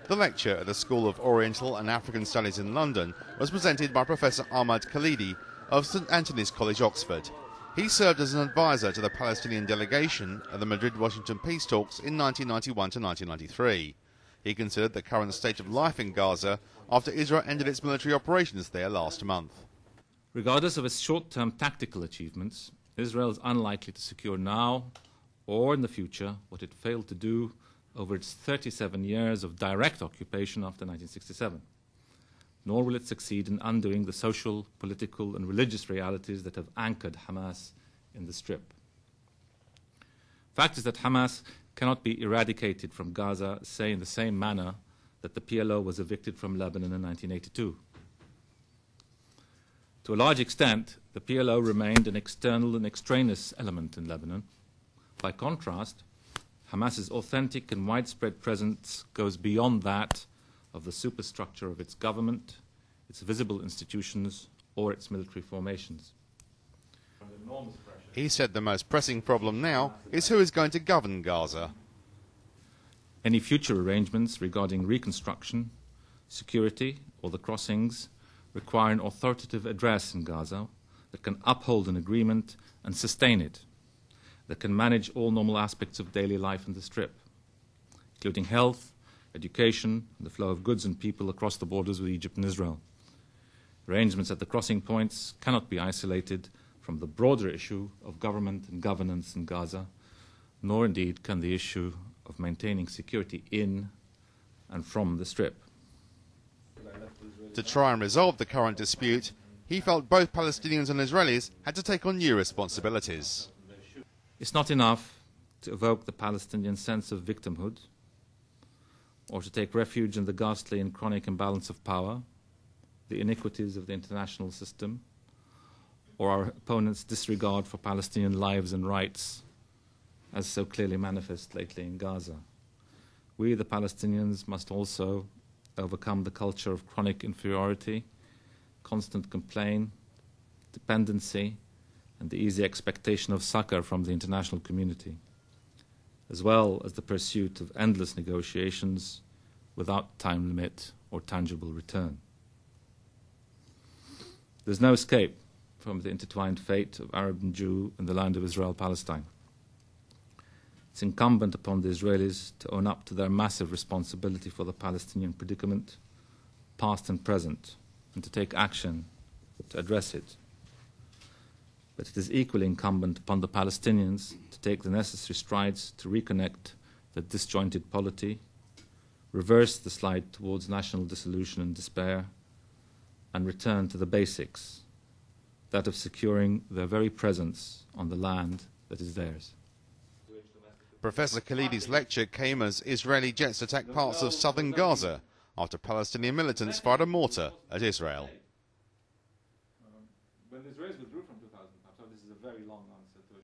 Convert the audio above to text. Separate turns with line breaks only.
The lecture at the School of Oriental and African Studies in London was presented by Professor Ahmad Khalidi of St Antony's College, Oxford. He served as an advisor to the Palestinian delegation at the Madrid-Washington peace talks in 1991 to 1993. He considered the current state of life in Gaza after Israel ended its military operations there last month.
Regardless of its short-term tactical achievements, Israel is unlikely to secure now or in the future what it failed to do over its 37 years of direct occupation after 1967. Nor will it succeed in undoing the social, political and religious realities that have anchored Hamas in the Strip. Fact is that Hamas cannot be eradicated from Gaza, say in the same manner that the PLO was evicted from Lebanon in 1982. To a large extent, the PLO remained an external and extraneous element in Lebanon. By contrast, Hamas's authentic and widespread presence goes beyond that of the superstructure of its government, its visible institutions, or its military formations.
He said the most pressing problem now is who is going to govern Gaza.
Any future arrangements regarding reconstruction, security, or the crossings require an authoritative address in Gaza that can uphold an agreement and sustain it, that can manage all normal aspects of daily life in the Strip, including health, education, and the flow of goods and people across the borders with Egypt and Israel. Arrangements at the crossing points cannot be isolated from the broader issue of government and governance in Gaza, nor indeed can the issue of maintaining security in and from the Strip.
To try and resolve the current dispute, he felt both Palestinians and Israelis had to take on new responsibilities.
It's not enough to evoke the Palestinian sense of victimhood or to take refuge in the ghastly and chronic imbalance of power, the iniquities of the international system, or our opponents' disregard for Palestinian lives and rights, as so clearly manifest lately in Gaza. We, the Palestinians, must also overcome the culture of chronic inferiority, constant complaint, dependency, and the easy expectation of succor from the international community, as well as the pursuit of endless negotiations without time limit or tangible return. There's no escape from the intertwined fate of Arab and Jew in the land of Israel-Palestine. It's incumbent upon the Israelis to own up to their massive responsibility for the Palestinian predicament, past and present, and to take action to address it. But it is equally incumbent upon the Palestinians to take the necessary strides to reconnect the disjointed polity, reverse the slide towards national dissolution and despair, and return to the basics, that of securing their very presence on the land that is theirs.
Professor Khalidi's lecture came as Israeli jets attacked parts of southern Gaza after Palestinian militants fired a mortar at Israel.
When the Israelis